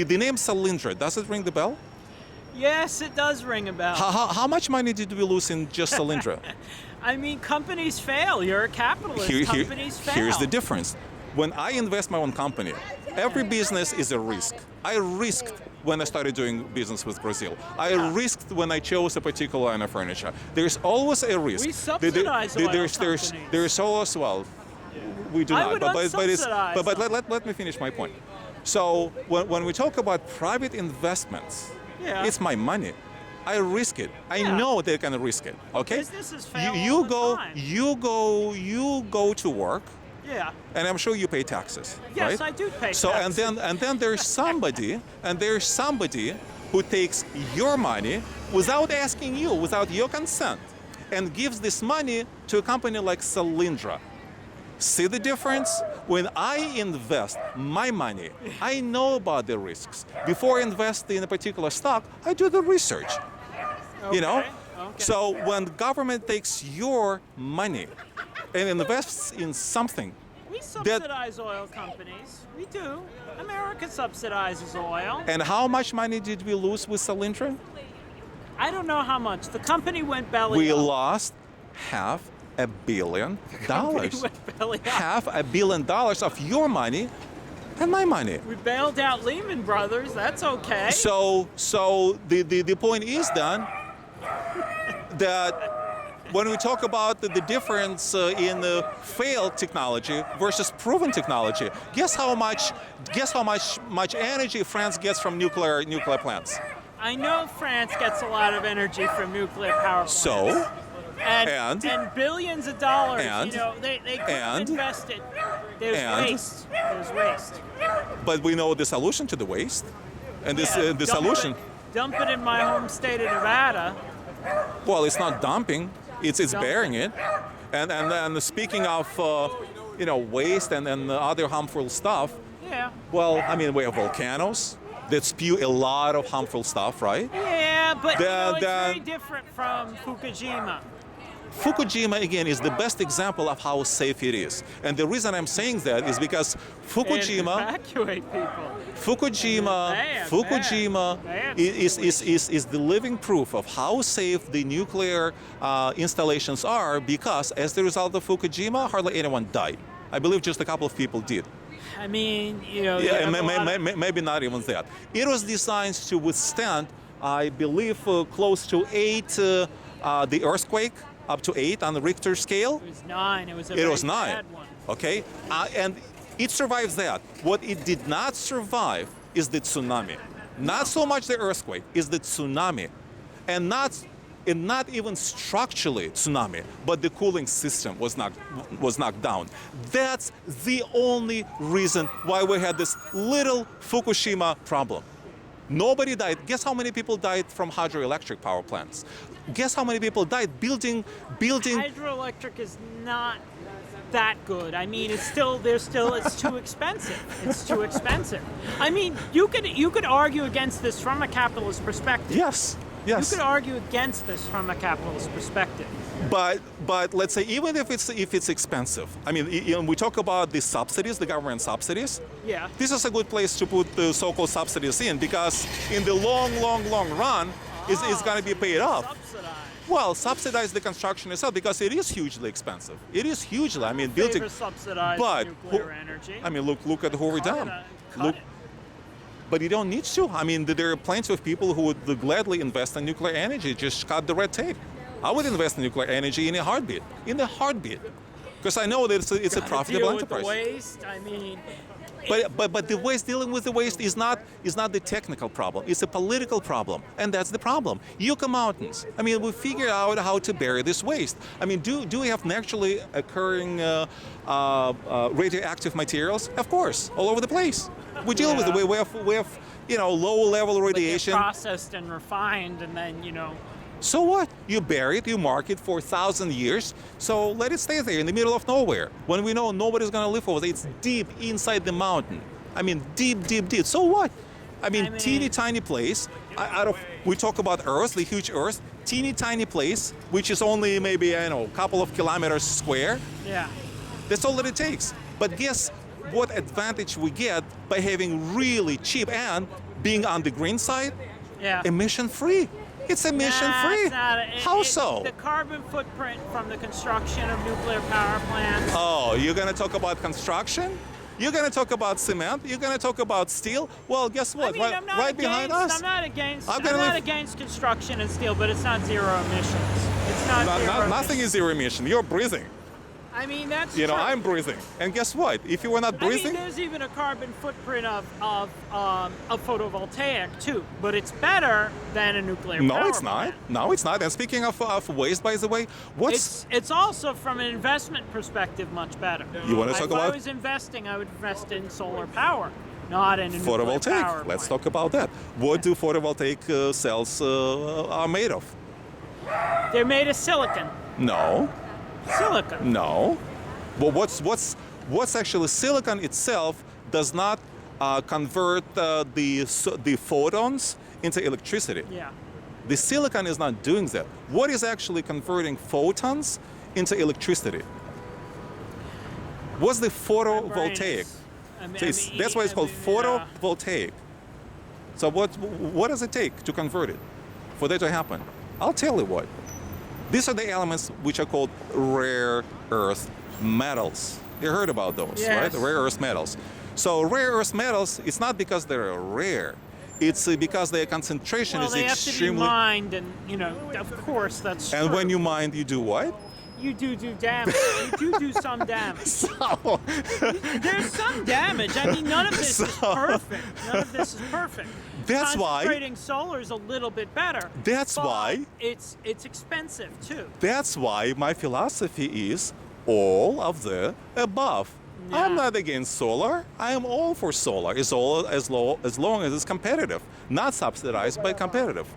the name Solyndra, does it ring the bell? Yes, it does ring a bell. How much money did we lose in just Solyndra? I mean, companies fail. You're a capitalist. Companies fail. Here's the difference. When I invest my own company, every business is a risk. I risked when I started doing business with Brazil. I risked when I chose a particular line of furniture. There's always a risk. We subsidize oil companies. There's always, well, we do I not. would But let me finish my point. So when we talk about private investments, it's my money. I risk it. I know they're gonna risk it. Okay. Businesses fail you all the go. time. You go to work. Yeah. And I'm sure you pay taxes. Yes, right? I do pay so taxes. and then there's somebody who takes your money without asking you, without your consent, and gives this money to a company like Solyndra. See the difference? When I invest my money, I know about the risks. Before I invest in a particular stock, I do the research. Okay. You know? Okay. So when government takes your money and invests in something, We subsidize oil companies. We do. America subsidizes oil. and how much money did we lose with Solyndra? I don't know how much. The company went belly We up. lost $500 million. Company went belly up. $500 million of your money and my money. We bailed out Lehman Brothers. That's okay. So the point is then that when we talk about the difference in failed technology versus proven technology, guess how much energy France gets from nuclear plants. I know France gets a lot of energy from nuclear power plants. So, and billions of dollars. and- you know, they could have and- invested. There's and- waste. There's waste. but we know the solution to the waste, and this Yeah, the dump solution. Dump it in my home state of Nevada. Well, it's not dumping; it's burying it. And speaking of waste and other harmful stuff. Yeah. Well, I mean, we have volcanoes that spew a lot of harmful stuff, right? Yeah, but it's The- very different from Fukushima. Fukushima, again, is the best example of how safe it is. And the reason I'm saying that is because And Fukushima evacuate people. Fukushima Man. is the living proof of how safe the nuclear installations are, because as the result of Fukushima, hardly anyone died. I believe just a couple of people did. I mean, you know. Yeah, you have a lot of- maybe not even that. It was designed to withstand, I believe, close to 8, the earthquake, up to 8 on the Richter scale. It was 9. It was a It very was 9. bad one. Okay, and it survives that. What it did not survive is the tsunami. Not so much the earthquake, is the tsunami, and not even structurally tsunami, but the cooling system was knocked down. That's the only reason why we had this little Fukushima problem. Nobody died. Guess how many people died from hydroelectric power plants? Guess how many people died building. Hydroelectric is not that good. I mean, it's too expensive. It's too expensive. I mean, you could argue against this from a capitalist perspective. Yes. You could argue against this from a capitalist perspective. But let's say even if it's expensive, I mean, we talk about the subsidies, the government subsidies. Yeah. This is a good place to put the so-called subsidies in, because in the long run, it's going to be paid off. Subsidized. Well, subsidize the construction itself, because it is hugely expensive. It is hugely. I mean, building. Favor subsidized But nuclear energy. I mean, look at Hoover Dam. Cut it. But you don't need to. I mean, there are plenty of people who would gladly invest in nuclear energy. Just cut the red tape. I would invest in nuclear energy in a heartbeat. Because I know that it's a profitable Deal with enterprise. the waste. I mean, But the waste, dealing with the waste is not the technical problem. It's a political problem, and that's the problem. Yucca Mountains. I mean, we figured out how to bury this waste. I mean, do we have naturally occurring radioactive materials? Of course, all over the place. We deal with it. We have low-level radiation. They get processed and refined, and then So what? You bury it, you mark it for 1,000 years, so let it stay there in the middle of nowhere. When we know nobody's going to live over there, it's deep inside the mountain. I mean, deep. So what? I mean, teeny tiny place. We talk about Earth, the huge Earth, teeny tiny place, which is only maybe, a couple of kilometers square. Yeah. That's all that it takes. But guess what advantage we get by having really cheap and being on the green side, Yeah. emission-free. It's emission-free. How so? The carbon footprint from the construction of nuclear power plants. Oh, you're going to talk about construction? You're going to talk about cement? You're going to talk about steel? Well, guess what? I mean, I'm not right behind us. I'm not against. I'm I'm gonna not leave- against construction and steel, but it's not zero emissions. It's not zero. Nothing is zero emission. You're breathing. I mean, that's You know, true. I'm breathing. And guess what? If you were not I mean, breathing, there's even a carbon footprint of photovoltaic too, but it's better than a nuclear power no, it's not. plant. No, it's not. And speaking of waste, by the way, It's also from an investment perspective much better. You wanna talk If I about- was investing, I would invest in solar power, not in a nuclear photovoltaic? power Let's plant. talk about that. What do photovoltaic cells are made of? They're made of silicon. No, Silicon. no. Well, what's actually silicon itself does not convert the photons into electricity. Yeah. The silicon is not doing that. What is actually converting photons into electricity? What's the photovoltaic? So that's why it's called photovoltaic. So what does it take to convert it, for that to happen? I'll tell you what. These are the elements which are called rare earth metals. You heard about those, Yes. right? Rare earth metals. So rare earth metals, it's not because they're rare. It's because their concentration Well, is they have to be extremely. mined, and of course that's And true. when you mine, you do what? you do damage. You do some damage. So, There's some damage. I mean, none of this is perfect. None of this is perfect. That's why- Concentrating solar is a little bit better. That's but why- it's expensive too. that's why my philosophy is all of the above. Yeah. I'm not against solar. I am all for solar. It's all as long as it's competitive, not subsidized, but competitive.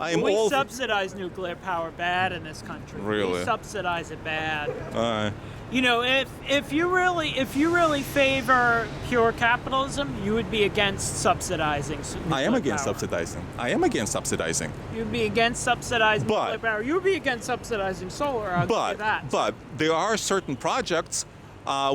I am We all. subsidize nuclear power bad in this country. Really? We subsidize it bad. Uh, You know, if you really favor pure capitalism, you would be against subsidizing nuclear I am against power. subsidizing. I am against subsidizing. You'd be against subsidizing But- nuclear power. You'd be against subsidizing solar. I'll give you that. But there are certain projects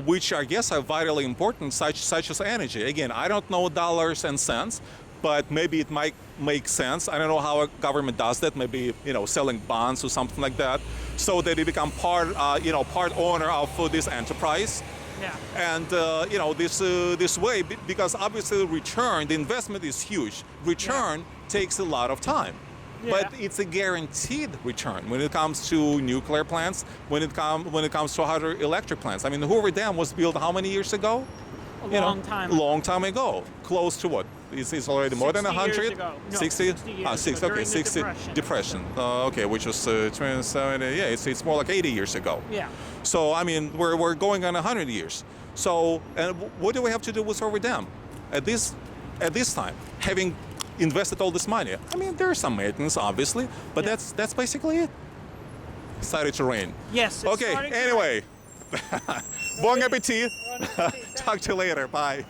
which I guess are vitally important, such as energy. Again, I don't know dollars and cents, but maybe it might make sense. I don't know how a government does that. Maybe selling bonds or something like that, so that they become part owner of this enterprise. Yeah. And this way, because obviously the investment is huge. Return takes a lot of time. Yeah. But it's a guaranteed return when it comes to nuclear plants, when it comes to hydroelectric plants. I mean, the Hoover Dam was built how many years ago? Long time. Long time ago. Close to what? It's already more than 60 years 100? ago. No, 60? 60 years ago, during the 60. Depression. Okay, which was 27, yeah, it's more like 80 years ago. Yeah. So, I mean, we're going on 100 years. So, and what do we have to do with Hoover Dam at this time, having invested all this money? I mean, there's some maintenance, obviously, but Yeah. that's basically it. Started to rain. Yes. It's Okay, starting to anyway. Bon appetit. rain. Talk to you later. Bye.